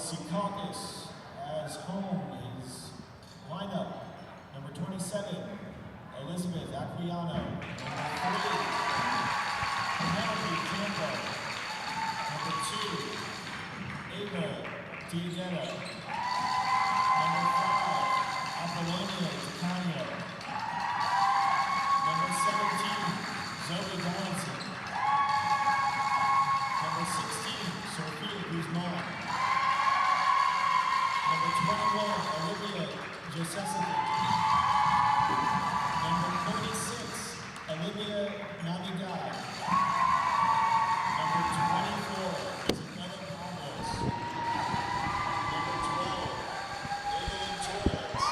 Secaucus as home is lineup number 27, Elizabeth Aquiano. Number 3, Penelope Campo. Number 2, Ava Diavetta. Number 5, Apollonia Ticanio. Number 17, Zoe Donaldson. Number 16, Sophia Guzman. Number 21, Olivia Joseph. Number 36, Olivia Navidad. Number 24, Isabella Pablos. Number 12, Evelyn Torres.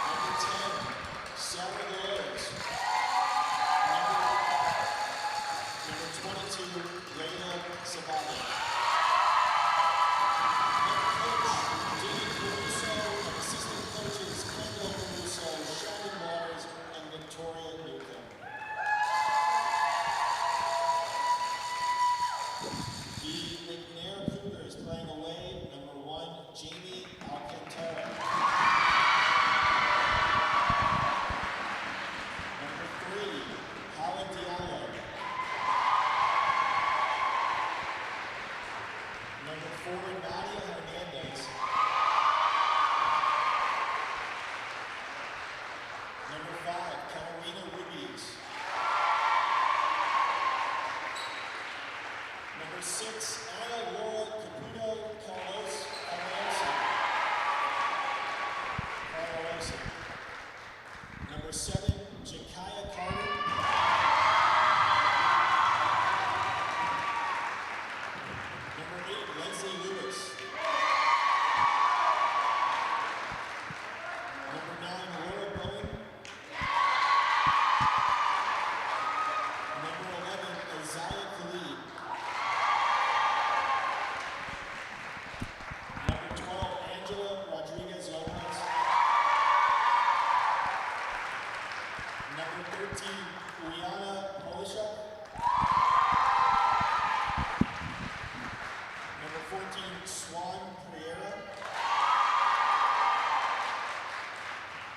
Number 10, Sarah Rose. Number 22, Leila Sabata. The McNair Cougars playing away, number 1, Jamie Alcantara. Number 3, Howard Diallo. Number 4, Nadia Hernandez. Number 5, Carolina Rubies. Number 6, Anna Laura Caputo Carlosa. Number 7, Jakaya Carter. Number 8, Leslie Lewis. Number 9, Laura Bowen. Number 11, Isaiah Khalid. Number 12, Angela Rodriguez Lopez. Number 13, Rihanna Polishuk. Number 14, Swan Pereira.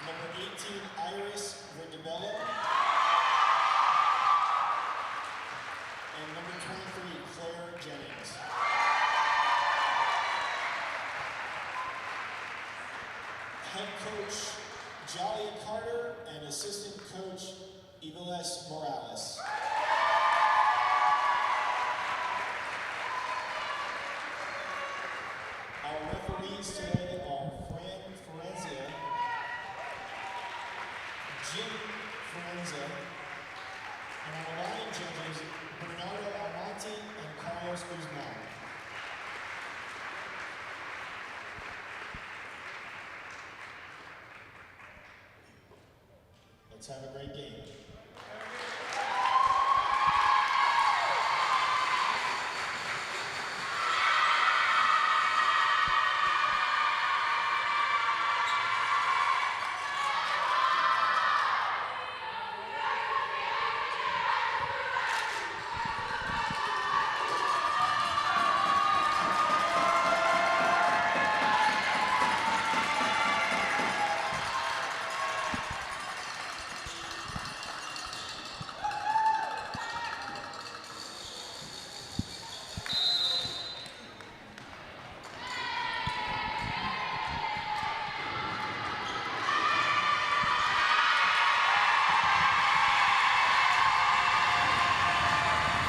Number 18, Iris Verdabella. And number 23, Claire Jennings. Head coach Jolly Carter and assistant coach Iveles Morales. Our referees today are Fran Forenzia, Jim Forenza, and our line judges Bernardo Almonte and Carlos Guzman. Let's have a great game.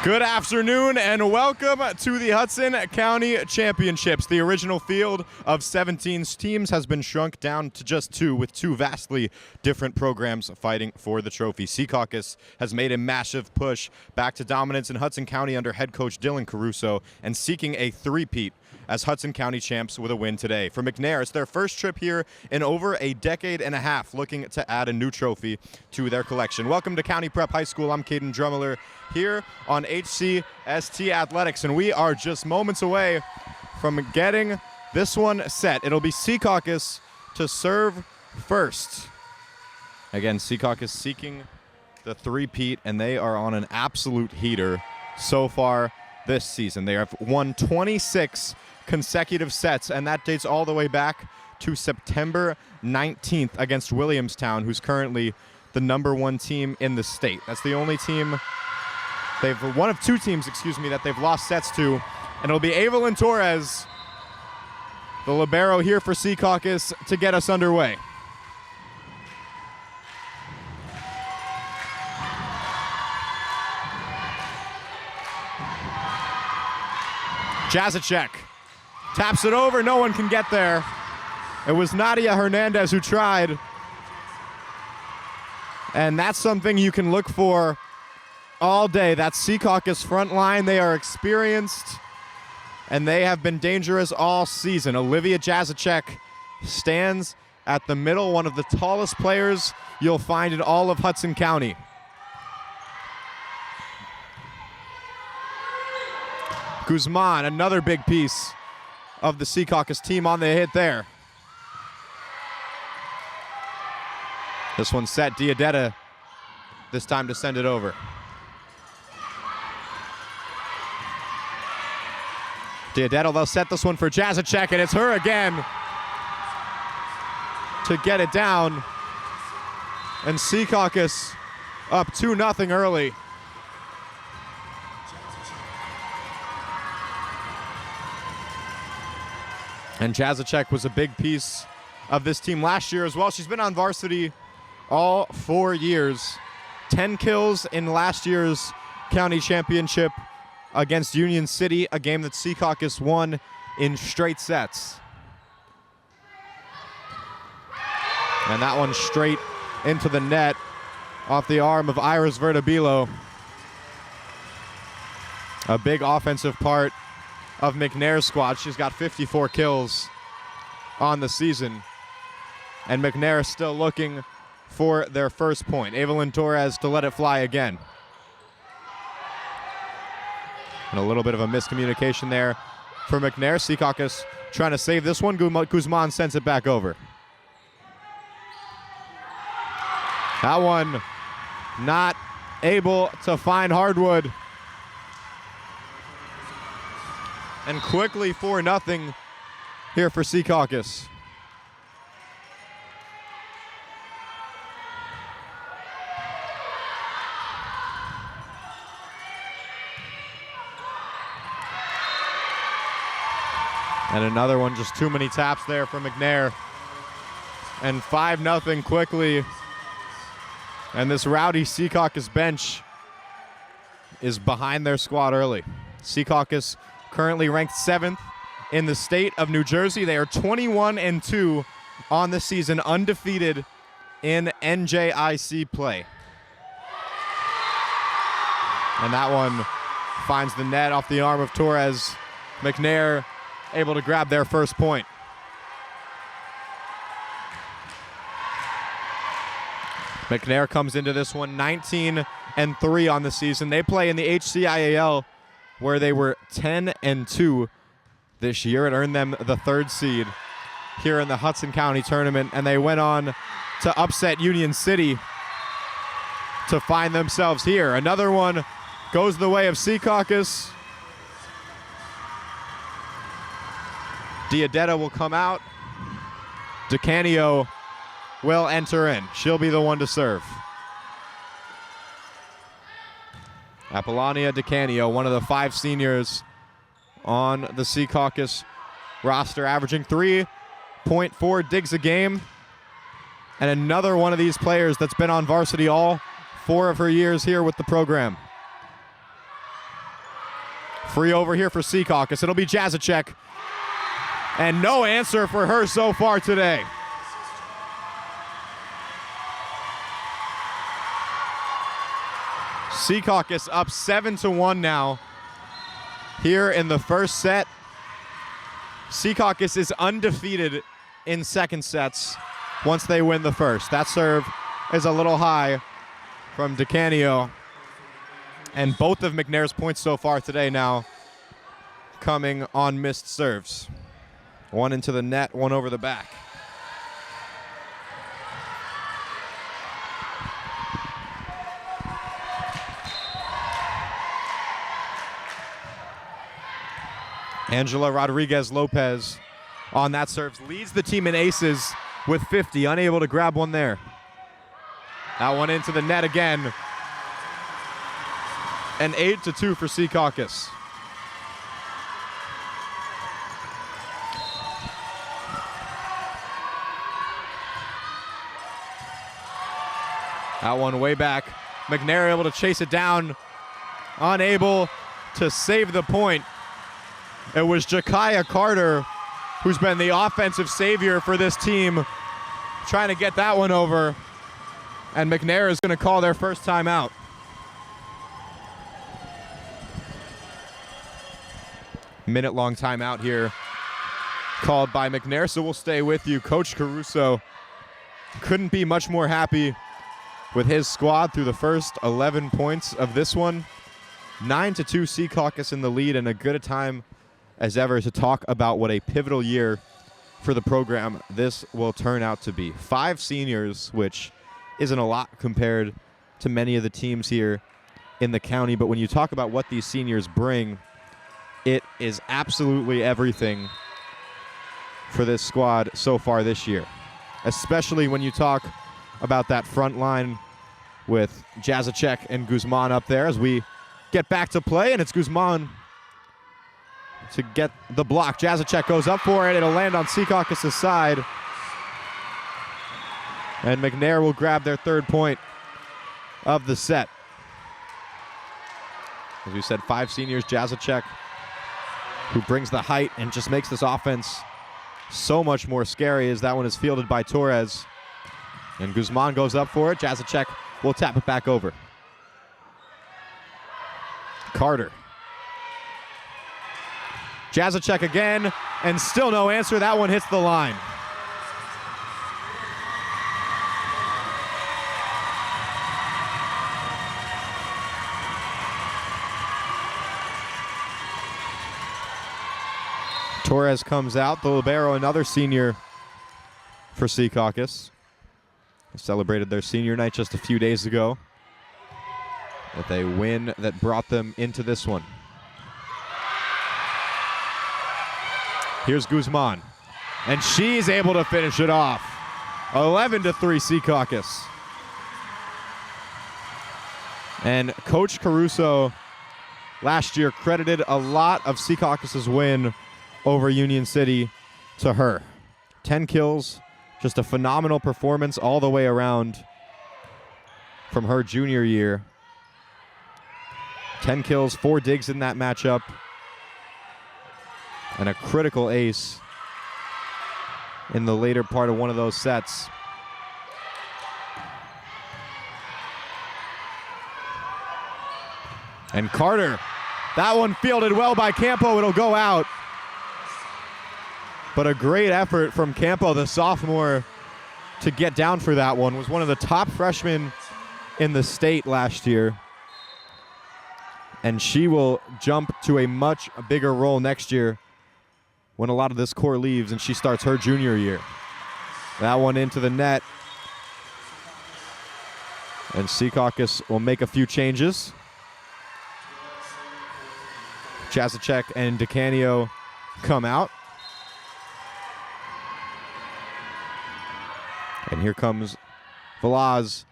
Good afternoon and welcome to the Hudson County Championships. The original field of 17 teams has been shrunk down to just 2, with 2 vastly different programs fighting for the trophy. Secaucus has made a massive push back to dominance in Hudson County under head coach Dylan Caruso and seeking a three-peat as Hudson County champs with a win today. For McNair, it's their first trip here in over a decade and a half, looking to add a new trophy to their collection. Welcome to County Prep High School. I'm Caden Drummeller here on HCST Athletics, and we are just moments away from getting this one set. It'll be Secaucus to serve first. Again, Secaucus seeking the three-peat, and they are on an absolute heater so far this season. They have won 26 consecutive sets, and that dates all the way back to September 19th against Williamstown, who's currently the #1 team in the state. That's the only team one of two teams, that they've lost sets to, and it'll be Evelyn Torres, the libero here for Secaucus, to get us underway. Jazacek taps it over. No one can get there. It was Nadia Hernandez who tried. And that's something you can look for all day. That Secaucus front line, they are experienced, and they have been dangerous all season. Olivia Jazacek stands at the middle, one of the tallest players you'll find in all of Hudson County. Guzman, another big piece of the Secaucus team on the hit there. This one set, Diadetta this time to send it over. Diadetta, they'll set this one for Jazacek, and it's her again to get it down. And Secaucus up 2-0 early. And Jazacek was a big piece of this team last year as well. She's been on varsity all 4 years. 10 kills in last year's county championship against Union City, a game that Secaucus won in straight sets. And that one straight into the net off the arm of Iris Vertabilo. A big offensive part of McNair's squad. She's got 54 kills on the season. And McNair still looking for their first point. Evelyn Torres to let it fly again. And a little bit of a miscommunication there for McNair. Secaucus trying to save this one. Guzman sends it back over. That one not able to find hardwood. And quickly 4-0 here for Secaucus. And another one, just too many taps there for McNair. And 5-0 quickly. And this rowdy Secaucus bench is behind their squad early. Secaucus currently ranked 7th in the state of New Jersey. They are 21-2 on the season, undefeated in NJIC play. And that one finds the net off the arm of Torres. McNair able to grab their first point. McNair comes into this one 19-3 on the season. They play in the HCIAL, where they were 10-2 this year. It earned them the 3rd seed here in the Hudson County tournament, and they went on to upset Union City to find themselves here. Another one goes the way of Secaucus. Diadetta will come out. DeCanio will enter in. She'll be the one to serve. Apollonia DeCanio, one of the 5 seniors on the Secaucus roster, averaging 3.4 digs a game. And another one of these players that's been on varsity all 4 of her years here with the program. Free over here for Secaucus. It'll be Jazacek. And no answer for her so far today. Secaucus up 7-1 now here in the first set. Secaucus is undefeated in second sets once they win the first. That serve is a little high from DeCanio. And both of McNair's points so far today now coming on missed serves. One into the net, one over the back. Angela Rodriguez-Lopez on that serve leads the team in aces with 50, unable to grab one there. That one into the net again. An 8-2 for Secaucus. That one way back. McNair able to chase it down. Unable to save the point. It was Jakaya Carter, who's been the offensive savior for this team, trying to get that one over. And McNair is going to call their first timeout. Minute-long timeout here called by McNair, so we'll stay with you. Coach Caruso couldn't be much more happy with his squad through the first 11 points of this one. 9-2 Secaucus in the lead, and a good a time as ever to talk about what a pivotal year for the program this will turn out to be. 5 seniors, which isn't a lot compared to many of the teams here in the county, but when you talk about what these seniors bring, it is absolutely everything for this squad so far this year, especially when you talk about that front line with Jazacek and Guzman up there as we get back to play, and it's Guzman to get the block. Jazacek goes up for it. It'll land on Secaucus' side. And McNair will grab their 3rd point of the set. As we said, 5 seniors. Jazacek, who brings the height and just makes this offense so much more scary as that one is fielded by Torres. And Guzman goes up for it. Jazacek will tap it back over. Carter. Jazacek again, and still no answer. That one hits the line. Torres comes out. The libero, another senior for Secaucus. They celebrated their senior night just a few days ago with a win that brought them into this one. Here's Guzman, and she's able to finish it off. 11-3 Secaucus. And Coach Caruso last year credited a lot of Secaucus' win over Union City to her. 10 kills, just a phenomenal performance all the way around from her junior year. 10 kills, 4 digs in that matchup, and a critical ace in the later part of one of those sets. And Carter, that one fielded well by Campo. It'll go out. But a great effort from Campo, the sophomore, to get down for that one. Was one of the top freshmen in the state last year. And she will jump to a much bigger role next year when a lot of this core leaves and she starts her junior year. That one into the net. And Secaucus will make a few changes. Jazacek and DeCanio come out. And here comes Velaz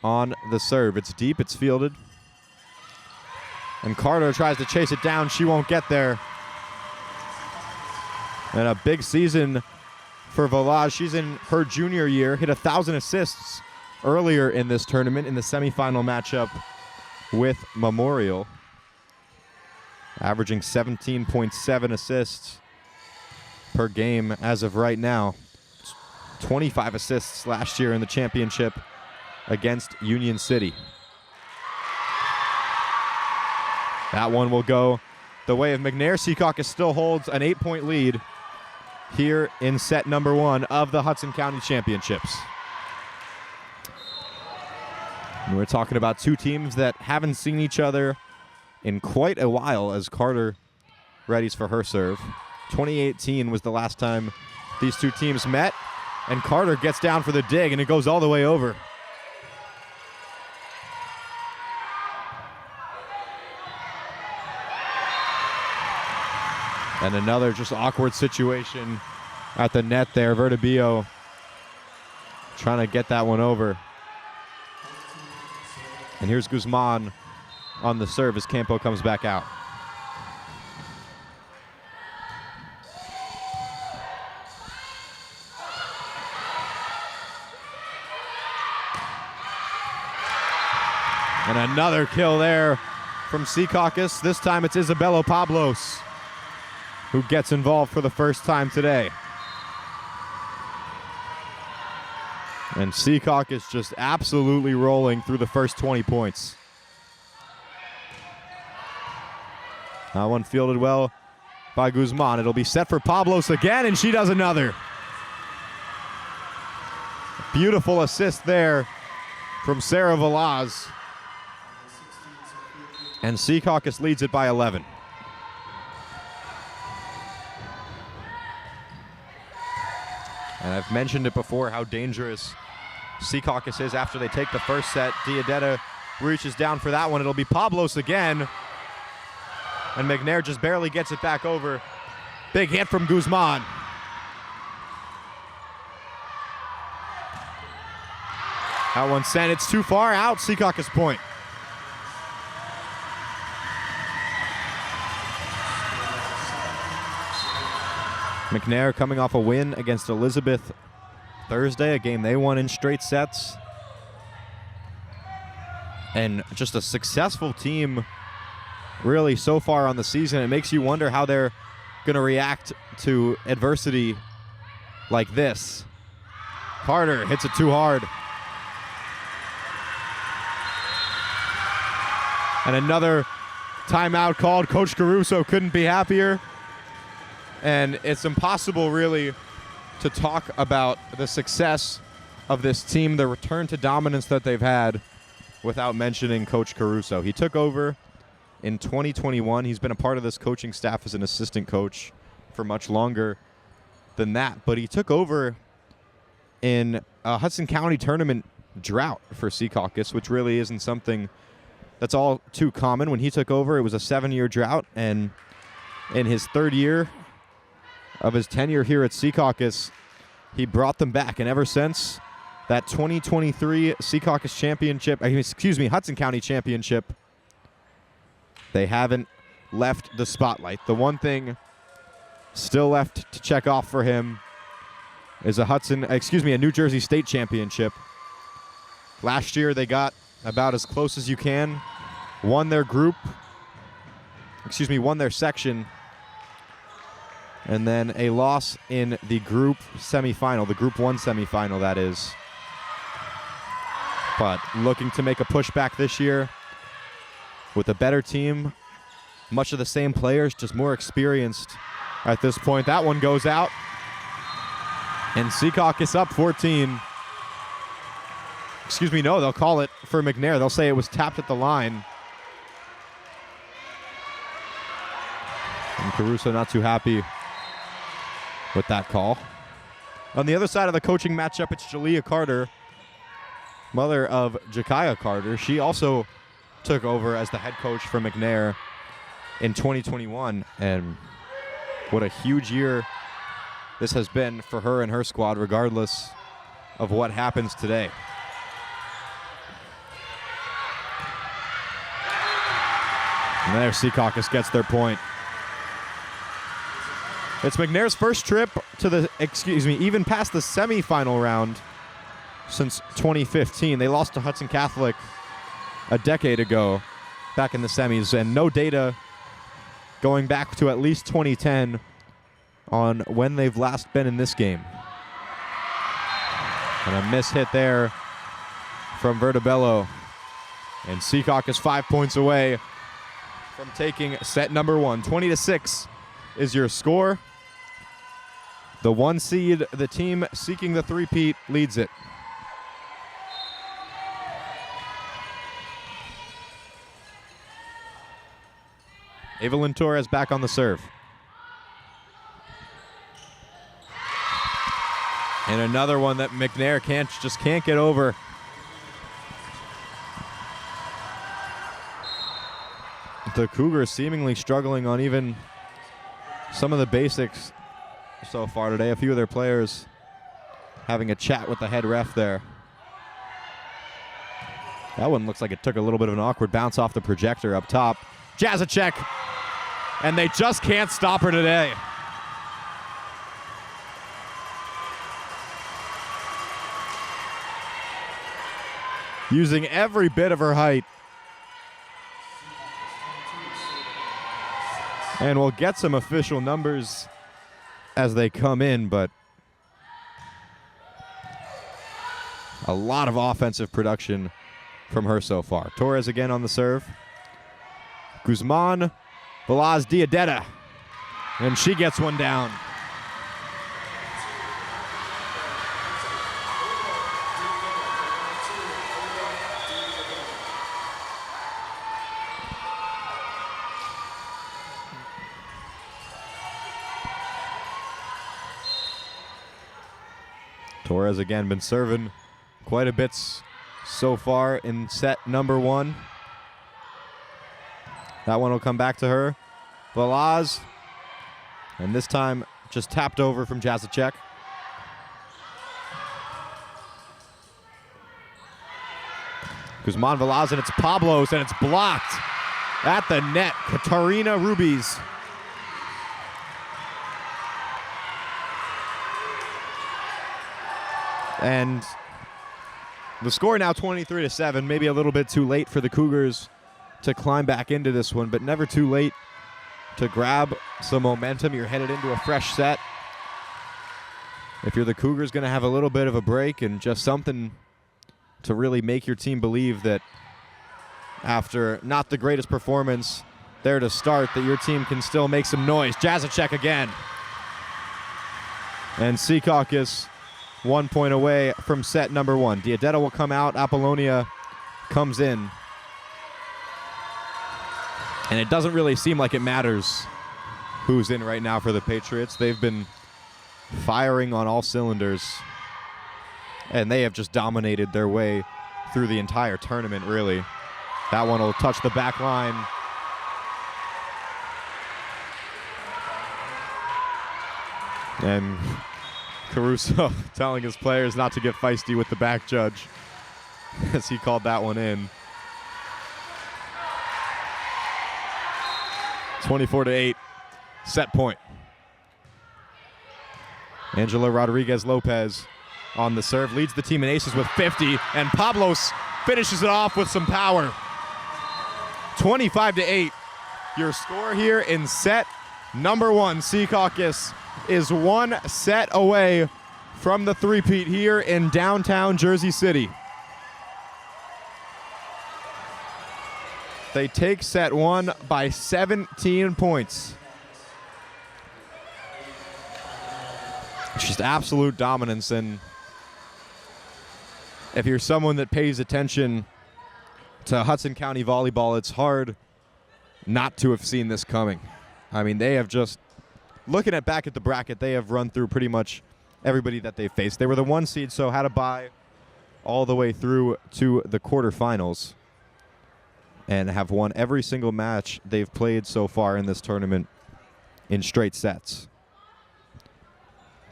on the serve. It's deep, it's fielded. And Carter tries to chase it down. She won't get there. And a big season for Velaz. She's in her junior year, hit 1,000 assists earlier in this tournament in the semifinal matchup with Memorial. Averaging 17.7 assists per game as of right now. 25 assists last year in the championship against Union City. That one will go the way of McNair. Secaucus still holds an 8-point lead here in set number 1 of the Hudson County Championships. And we're talking about 2 teams that haven't seen each other in quite a while as Carter readies for her serve. 2018 was the last time these 2 teams met. And Carter gets down for the dig, and it goes all the way over. And another just awkward situation at the net there. Vertibio trying to get that one over. And here's Guzman on the serve as Campo comes back out. And another kill there from Secaucus. This time it's Isabelo Pablos who gets involved for the first time today. And Secaucus just absolutely rolling through the first 20 points. That one fielded well by Guzman. It'll be set for Pablos again, and she does another. Beautiful assist there from Sarah Velaz. And Secaucus leads it by 11. And I've mentioned it before how dangerous Secaucus is after they take the first set. Diadetta reaches down for that one. It'll be Pablos again. And McNair just barely gets it back over. Big hit from Guzman. That one sent. It's too far out. Secaucus point. McNair coming off a win against Elizabeth Thursday, a game they won in straight sets. And just a successful team really so far on the season. It makes you wonder how they're going to react to adversity like this. Carter hits it too hard. And another timeout called. Coach Caruso couldn't be happier. And it's impossible really to talk about the success of this team, the return to dominance that they've had, without mentioning Coach Caruso. He took over in 2021. He's been a part of this coaching staff as an assistant coach for much longer than that. But he took over in a Hudson County tournament drought for Secaucus, which really isn't something that's all too common. When he took over, it was a 7-year drought. And in his third year of his tenure here at Secaucus, he brought them back. And ever since that 2023 Secaucus championship, Hudson County championship, they haven't left the spotlight. The one thing still left to check off for him is a New Jersey State championship. Last year they got about as close as you can, won their section, and then a loss in the group semifinal, the Group 1 semifinal, that is. But looking to make a pushback this year with a better team, much of the same players, just more experienced at this point. That one goes out, and Secaucus up 14. They'll call it for McNair. They'll say it was tapped at the line. And Caruso not too happy with that call. On the other side of the coaching matchup, it's Jalea Carter, mother of Jakaya Carter. She also took over as the head coach for McNair in 2021. And what a huge year this has been for her and her squad, regardless of what happens today. And there, Secaucus gets their point. It's McNair's first trip to even past the semifinal round since 2015. They lost to Hudson Catholic a decade ago, back in the semis, and no data going back to at least 2010 on when they've last been in this game. And a miss hit there from Vertibello. And Secaucus 5 points away from taking set number 1. 20-6 is your score. The 1 seed, the team seeking the three-peat, leads it. Evelyn Torres back on the serve. And another one that McNair just can't get over. The Cougars seemingly struggling on even some of the basics so far today. A few of their players having a chat with the head ref there. That one looks like it took a little bit of an awkward bounce off the projector up top. Jazacek, and they just can't stop her today. Using every bit of her height. And we'll get some official numbers as they come in, but a lot of offensive production from her so far. Torres again on the serve. Guzman, Velaz Diadeta, and she gets one down. Torres again been serving quite a bit so far in set number 1. That one will come back to her. Velaz, and this time just tapped over from Jazacek. Guzman, Velaz, and it's Pablos, and it's blocked at the net. Katarina Rubies. And the score now 23-7, maybe a little bit too late for the Cougars to climb back into this one, but never too late to grab some momentum. You're headed into a fresh set. If you're the Cougars, going to have a little bit of a break and just something to really make your team believe that after not the greatest performance there to start, that your team can still make some noise. Jazacek again. And Secaucus 1 point away from set number 1. Diadeta will come out. Apollonia comes in. And it doesn't really seem like it matters who's in right now for the Patriots. They've been firing on all cylinders. And they have just dominated their way through the entire tournament, really. That one will touch the back line. And Caruso telling his players not to get feisty with the back judge as he called that one in. 24-8, set point. Angela Rodriguez-Lopez on the serve, leads the team in aces with 50, and Pablos finishes it off with some power. 25-8, your score here in set number 1. Secaucus is 1 set away from the three-peat here in downtown Jersey City. They take set 1 by 17 points. It's just absolute dominance, and if you're someone that pays attention to Hudson County volleyball, it's hard not to have seen this coming. I mean, they have just, looking back at the bracket, they have run through pretty much everybody that they faced. They were the 1 seed, so had a bye all the way through to the quarterfinals and have won every single match they've played so far in this tournament in straight sets.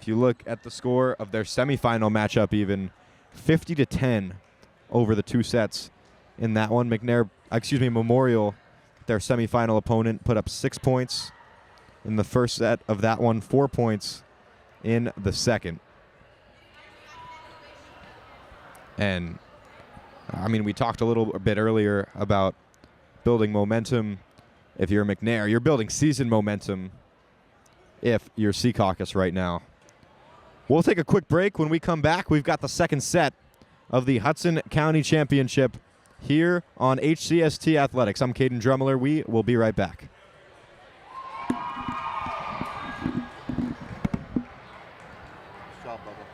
If you look at the score of their semifinal matchup, even 50-10 over the 2 sets in that one. Memorial, their semifinal opponent, put up 6 points in the first set of that one, 4 points in the second. And I mean, we talked a little bit earlier about building momentum. If you're McNair, you're building season momentum if you're Secaucus right now. We'll take a quick break. When we come back, we've got the second set of the Hudson County Championship here on HCST Athletics. I'm Caden Drummler. We will be right back. Shot, Bubba.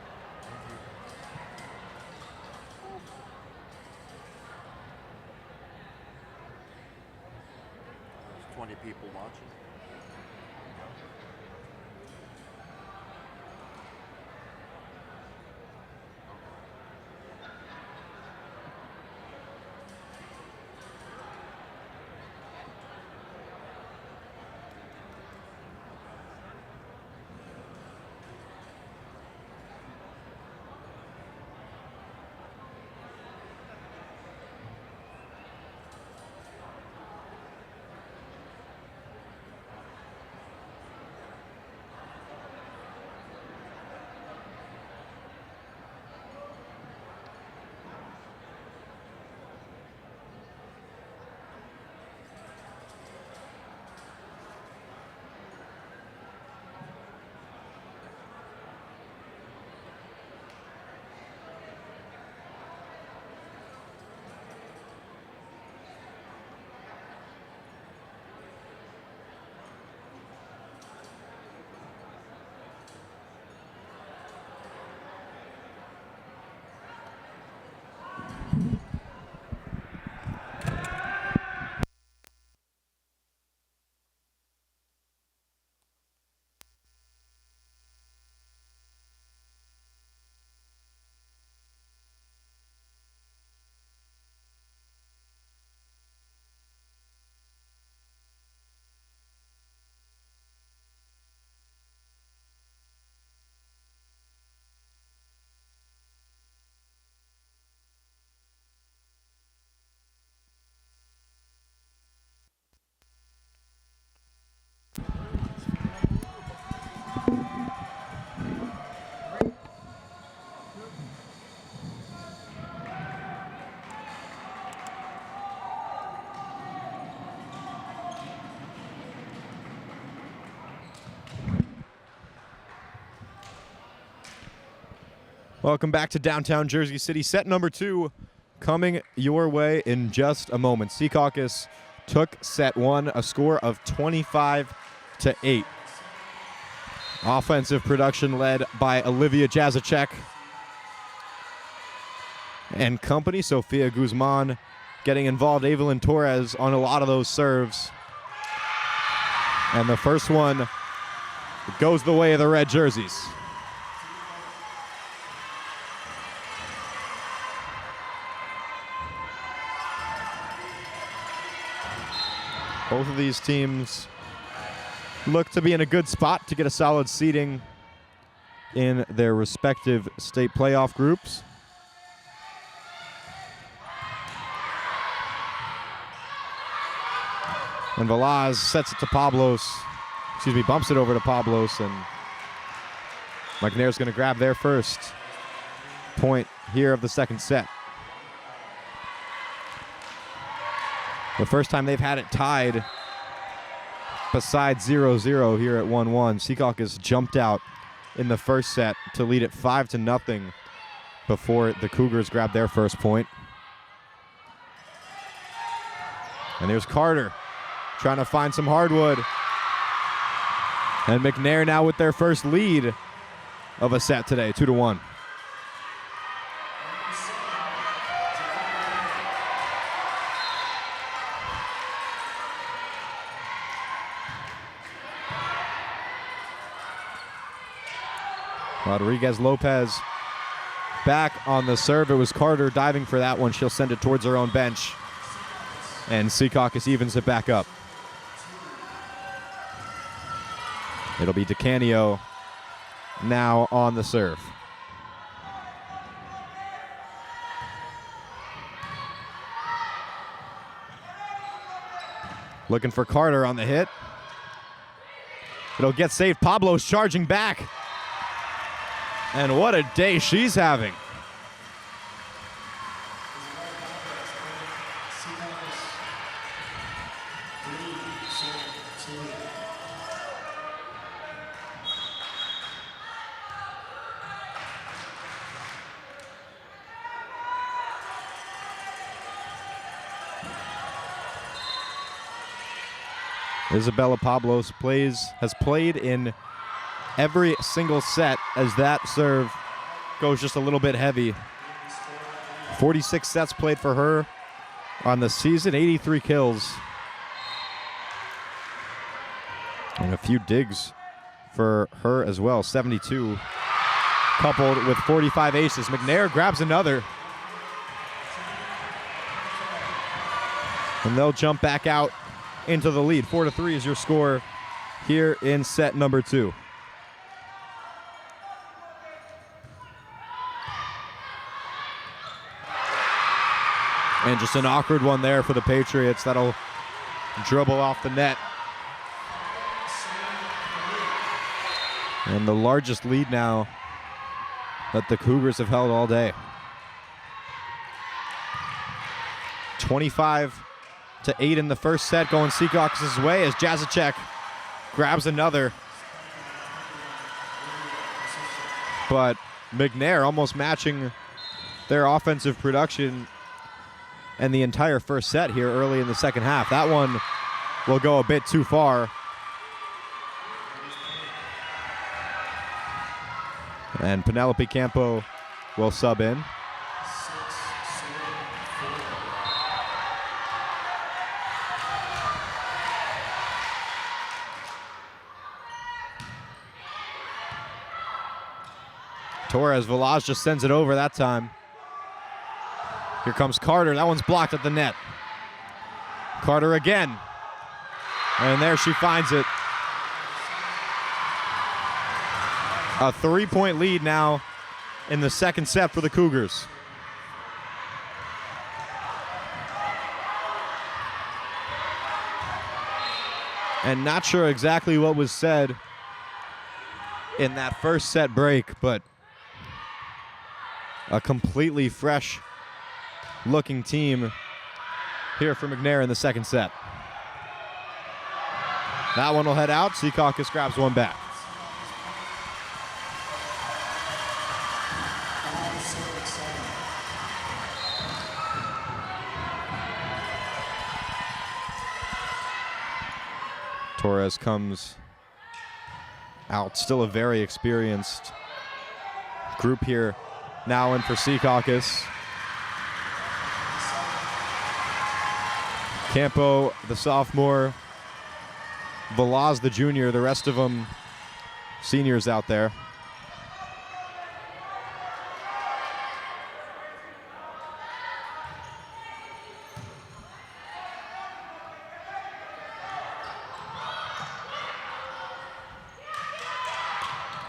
20 people watching. Welcome back to downtown Jersey City. Set number 2 coming your way in just a moment. Secaucus took set 1, a score of 25-8. Offensive production led by Olivia Jazacek and company. Sofia Guzman getting involved. Evelyn Torres on a lot of those serves. And the first one goes the way of the red jerseys. Both of these teams look to be in a good spot to get a solid seeding in their respective state playoff groups. And Velaz sets it to Pablos. Bumps it over to Pablos, and McNair's going to grab their first point here of the second set. The first time they've had it tied besides 0-0 here at 1-1. Secaucus jumped out in the first set to lead it 5-0 before the Cougars grabbed their first point. And there's Carter trying to find some hardwood. And McNair now with their first lead of a set today, 2-1. Rodriguez Lopez back on the serve. It was Carter diving for that one. She'll send it towards her own bench. And Secaucus evens it back up. It'll be DeCanio now on the serve. Looking for Carter on the hit. It'll get saved. Pablo's charging back. And what a day she's having. Isabella Pablos has played in every single set as that serve goes just a little bit heavy. 46 sets played for her on the season, 83 kills. And a few digs for her as well, 72, coupled with 45 aces. McNair grabs another. And they'll jump back out into the lead. 4-3 is your score here in set number 2. And just an awkward one there for the Patriots. That'll dribble off the net. And the largest lead now that the Cougars have held all day. 25-8 in the first set, going Secaucus' way as Jazacek grabs another. But McNair almost matching their offensive production and the entire first set here early in the second half. That one will go a bit too far. And Penelope Campo will sub in. Torres Velaz just sends it over that time. Here comes Carter. That one's blocked at the net. Carter again. And there she finds it. A 3-point lead now in the second set for the Cougars. And not sure exactly what was said in that first set break, but a completely fresh looking team here for McNair in the second set. That one will head out. Secaucus grabs one back. Torres comes out. Still a very experienced group here. Now in for Secaucus. Campo, the sophomore. Velaz, the junior. The rest of them seniors out there.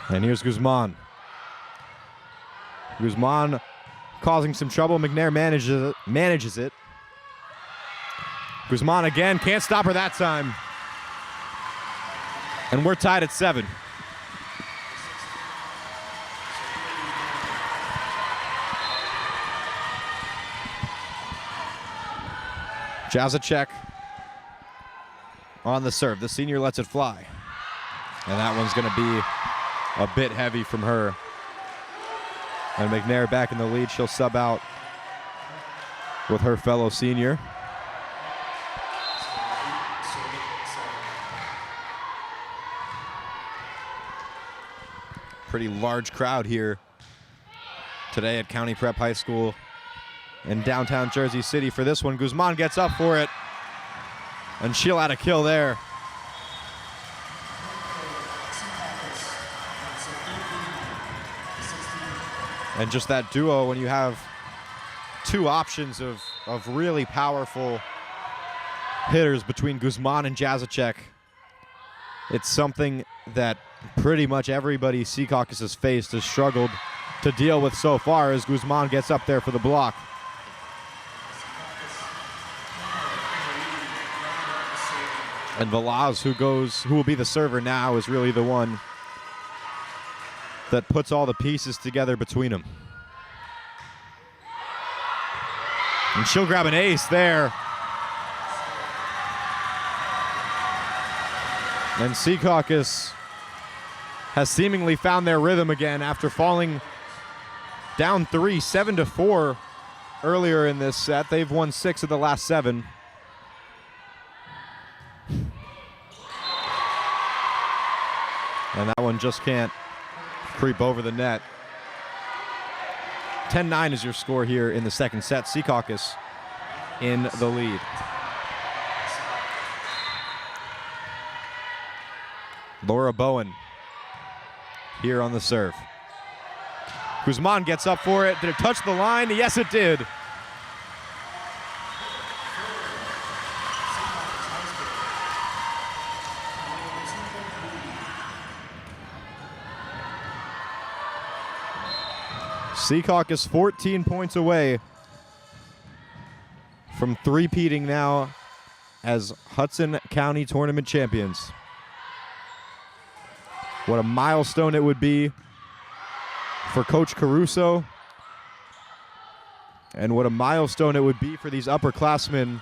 And here's Guzman. Guzman causing some trouble. McNair manages it. Guzman again, can't stop her that time. And we're tied at 7. Jazacek on the serve. The senior lets it fly. And that one's going to be a bit heavy from her. And McNair back in the lead. She'll sub out with her fellow senior. Pretty large crowd here today at County Prep High School in downtown Jersey City for this one. Guzman gets up for it, and she'll add a kill there. And just that duo, when you have two options of really powerful hitters between Guzman and Jazacek, it's something that pretty much everybody Secaucus has faced has struggled to deal with so far as Guzman gets up there for the block. And Velaz, who will be the server now, is really the one that puts all the pieces together between them. And she'll grab an ace there. And Secaucus has seemingly found their rhythm again after falling down 3, 7-4 earlier in this set. They've won 6 of the last 7. And that one just can't creep over the net. 10-9 is your score here in the second set. Secaucus in the lead. Laura Bowen here on the serve. Guzman gets up for it. Did it touch the line? Yes, it did. Secaucus 14 points away from three-peating now as Hudson County Tournament champions. What a milestone it would be for Coach Caruso, and what a milestone it would be for these upperclassmen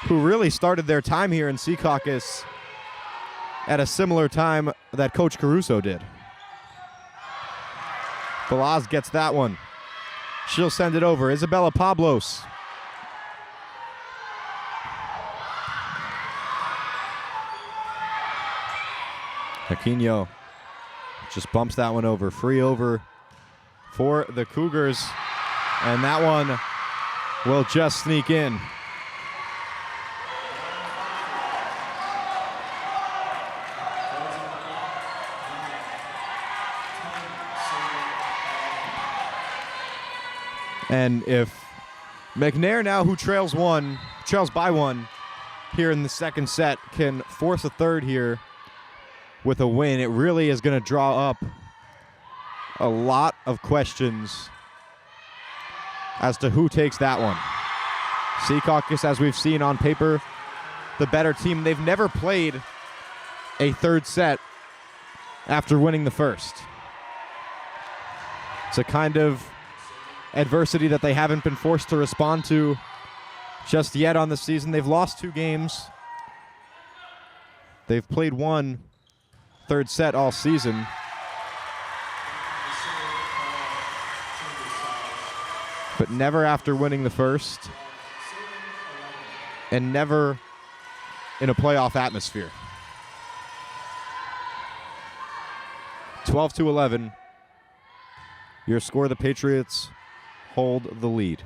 who really started their time here in Secaucus at a similar time that Coach Caruso did. Velaz gets that one. She'll send it over. Isabella Pablos. Aquino just bumps that one over. Free over for the Cougars. And that one will just sneak in. And if McNair now, who trails by one here in the second set, can force a third here with a win, it really is going to draw up a lot of questions as to who takes that one. Secaucus, as we've seen on paper, the better team. They've never played a third set after winning the first. It's a kind of adversity that they haven't been forced to respond to just yet on the season. They've lost 2 games. They've played 1 third set all season. But never after winning the first, and never in a playoff atmosphere. 12-11. Your score, the Patriots hold the lead.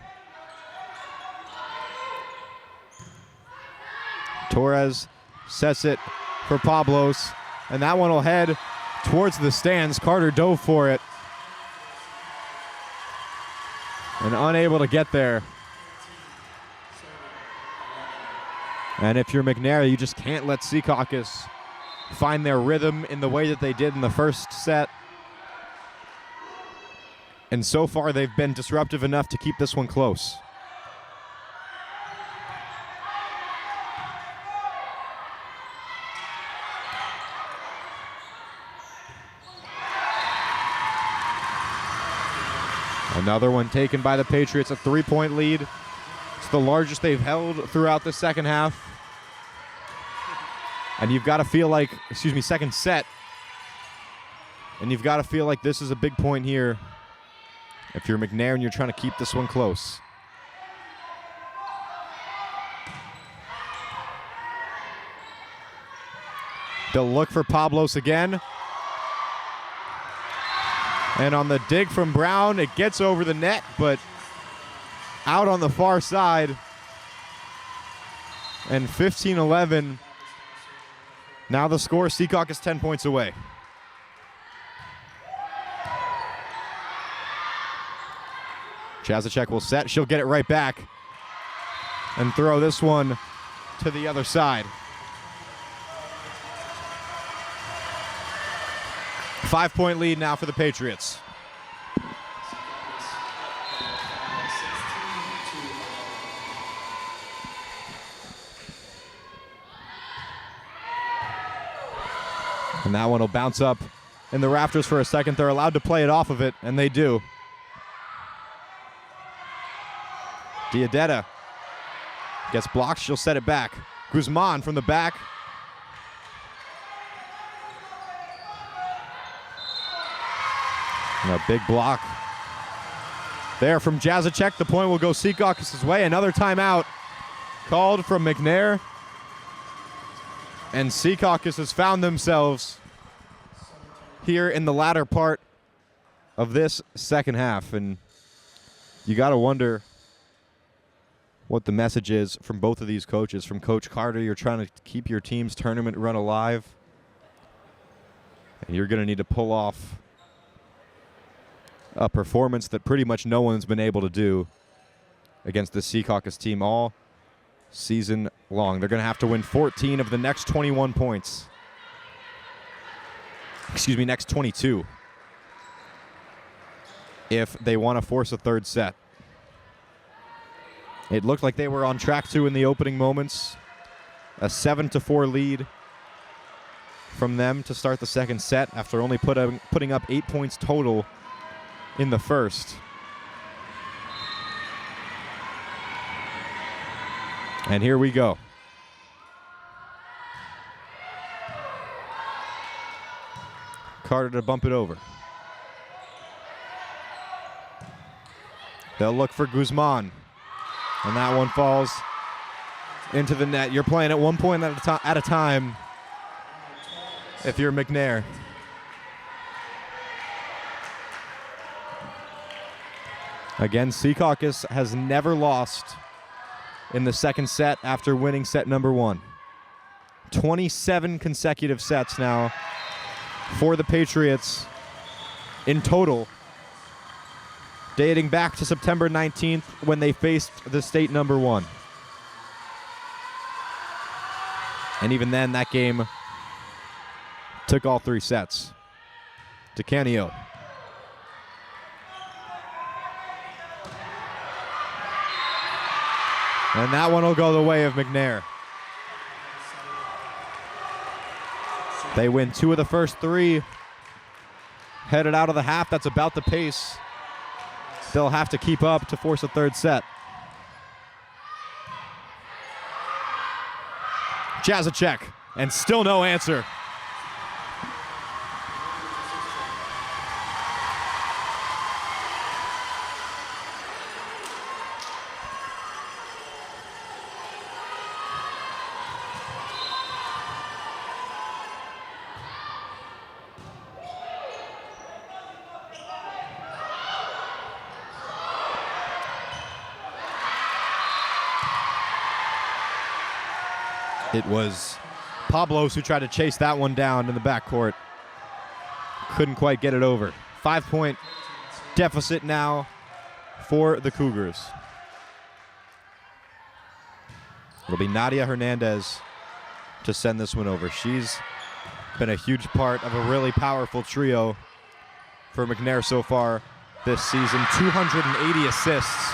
Torres sets it for Pablos, and that one will head towards the stands. Carter dove for it and unable to get there. And if you're McNair, you just can't let Secaucus find their rhythm in the way that they did in the first set. And so far, they've been disruptive enough to keep this one close. Another one taken by the Patriots, a 3-point lead. It's the largest they've held throughout the second half. And you've got to feel like, second set. And you've got to feel like this is a big point here if you're McNair and you're trying to keep this one close. They'll look for Pablos again. And on the dig from Brown, it gets over the net, but out on the far side. And 15-11. Now the score, Secaucus 10 points away. Jazacek will set. She'll get it right back and throw this one to the other side. 5-point lead now for the Patriots. And that one will bounce up in the rafters for a second. They're allowed to play it off of it, and they do. Diadetta gets blocked. She'll set it back. Guzman from the back. And a big block there from Jazacek. The point will go Secaucus' way. Another timeout called from McNair. And Secaucus has found themselves here in the latter part of this second half. And you got to wonder what the message is from both of these coaches. From Coach Carter, you're trying to keep your team's tournament run alive. And you're going to need to pull off a performance that pretty much no one's been able to do against the Secaucus team all season long. They're going to have to win 14 of the next 21 points. Next 22. If they want to force a third set. It looked like they were on track to in the opening moments. A 7-4 lead from them to start the second set after only putting up 8 points total in the first. And here we go. Carter to bump it over. They'll look for Guzman. And that one falls into the net. You're playing at 1 point at a time if you're McNair. Again, Secaucus has never lost in the second set after winning set number 1. 27 consecutive sets now for the Patriots in total, dating back to September 19th when they faced the state number 1. And even then, that game took all 3 sets. DeCanio. And that one will go the way of McNair. They win 2 of the first 3. Headed out of the half, that's about the pace they'll have to keep up to force a third set. Jazacek, and still no answer. It was Pablos who tried to chase that one down in the backcourt. Couldn't quite get it over. 5-point deficit now for the Cougars. It'll be Nadia Hernandez to send this one over. She's been a huge part of a really powerful trio for McNair so far this season. 280 assists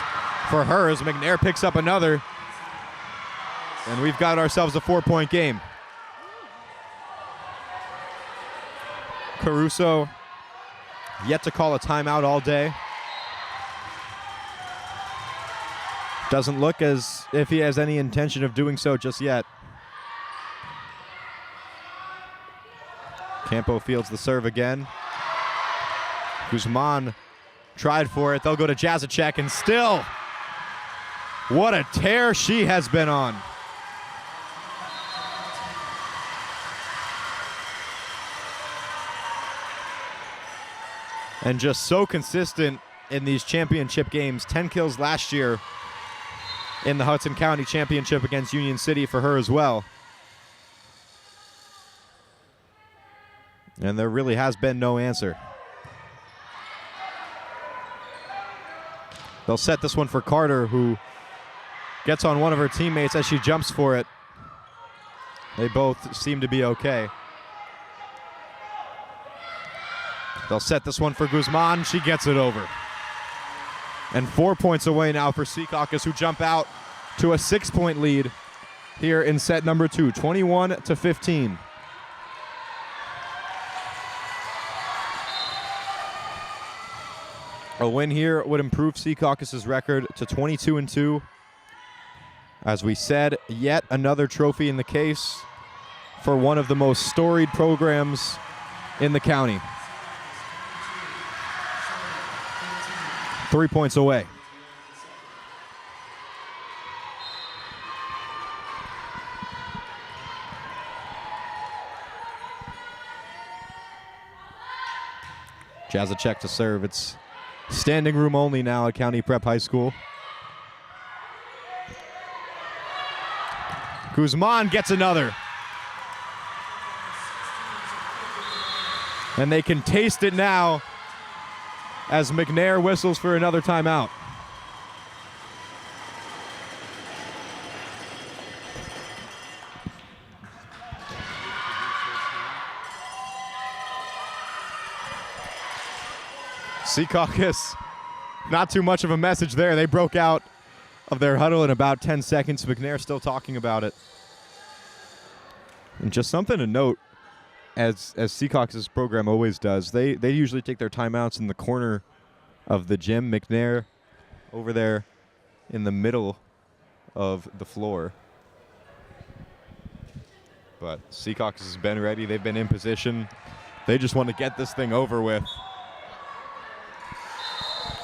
for her as McNair picks up another. And we've got ourselves a 4-point game. Caruso yet to call a timeout all day. Doesn't look as if he has any intention of doing so just yet. Campo fields the serve again. Guzman tried for it. They'll go to Jazacek, and still, what a tear she has been on. And just so consistent in these championship games. 10 kills last year in the Hudson County Championship against Union City for her as well. And there really has been no answer. They'll set this one for Carter, who gets on one of her teammates as she jumps for it. They both seem to be okay. They'll set this one for Guzman. She gets it over. And 4 points away now for Secaucus, who jump out to a 6-point lead here in set number 2, 21-15. A win here would improve Secaucus' record to 22-2. As we said, yet another trophy in the case for one of the most storied programs in the county. 3 points away. Jazacek to serve. It's standing room only now at County Prep High School. Guzman gets another. And they can taste it now as McNair whistles for another timeout. Secaucus, not too much of a message there. They broke out of their huddle in about 10 seconds. McNair still talking about it. And just something to note, as Secaucus' program always does, they usually take their timeouts in the corner of the gym. McNair over there in the middle of the floor. But Secaucus has been ready. They've been in position. They just want to get this thing over with.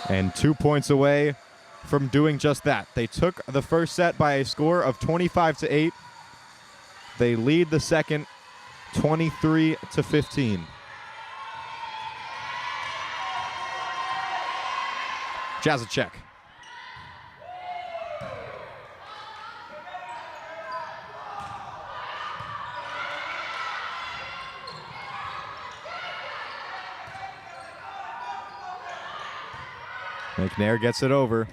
And 2 points away from doing just that. They took the first set by a score of 25-8. They lead the second 23-15. Jazacek. McNair gets it over.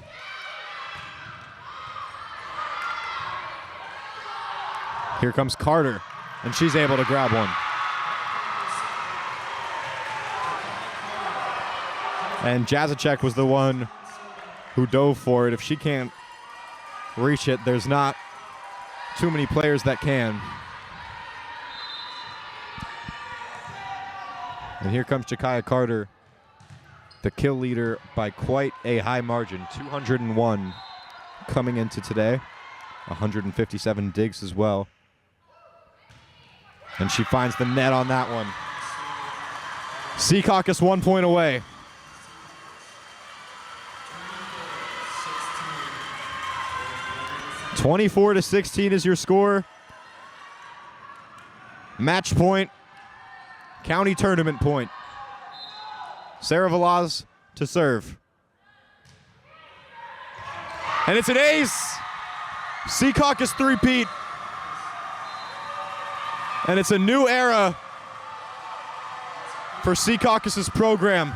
Here comes Carter, and she's able to grab one. And Jazacek was the one who dove for it. If she can't reach it, there's not too many players that can. And here comes Jakaya Carter, the kill leader by quite a high margin, 201 coming into today, 157 digs as well. And she finds the net on that one. Secaucus 1 point away. (24-16) is your score. Match point. County tournament point. Sarah Velaz to serve. And it's an ace. Secaucus three-peat. And it's a new era for Secaucus' program.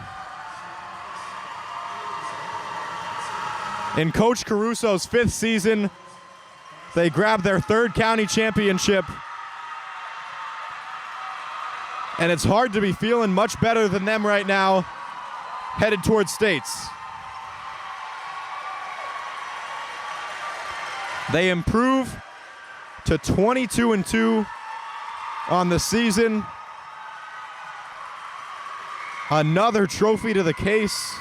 In Coach Caruso's 5th season, they grabbed their 3rd county championship. And it's hard to be feeling much better than them right now, headed towards states. They improve to 22-2 on the season. Another trophy to the case.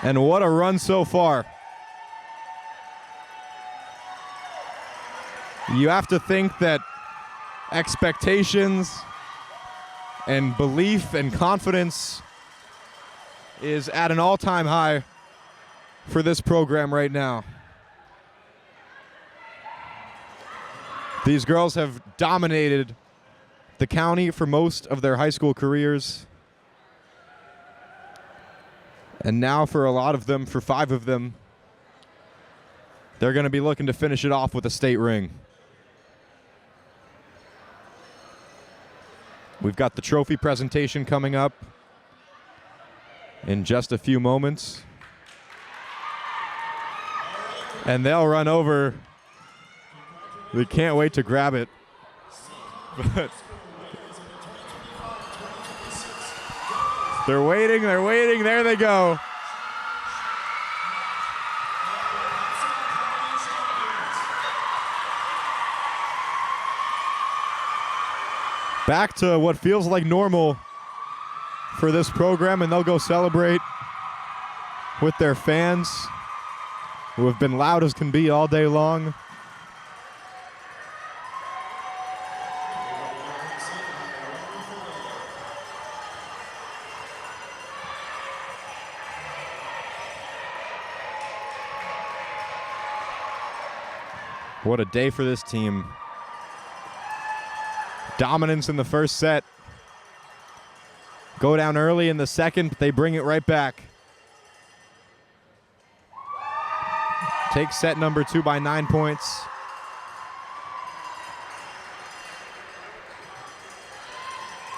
And what a run so far. You have to think that expectations and belief and confidence is at an all-time high for this program right now. These girls have dominated the county for most of their high school careers. And now for a lot of them, for 5 of them, they're going to be looking to finish it off with a state ring. We've got the trophy presentation coming up in just a few moments. And they'll run over. We can't wait to grab it. But they're waiting, there they go. Back to what feels like normal for this program, and they'll go celebrate with their fans who have been loud as can be all day long. What a day for this team. Dominance in the first set. Go down early in the second, they bring it right back. Take set number 2 by 9 points.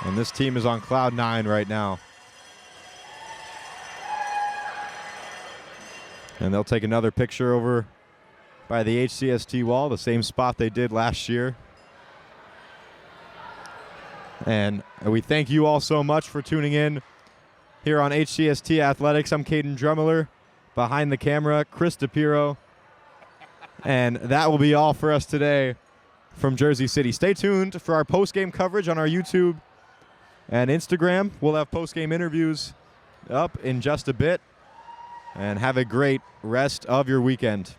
And this team is on cloud 9 right now. And they'll take another picture over by the HCST wall, the same spot they did last year. And we thank you all so much for tuning in here on HCST Athletics. I'm Caden Drummler. Behind the camera, Chris DePiro. And that will be all for us today from Jersey City. Stay tuned for our post-game coverage on our YouTube and Instagram. We'll have post-game interviews up in just a bit. And have a great rest of your weekend.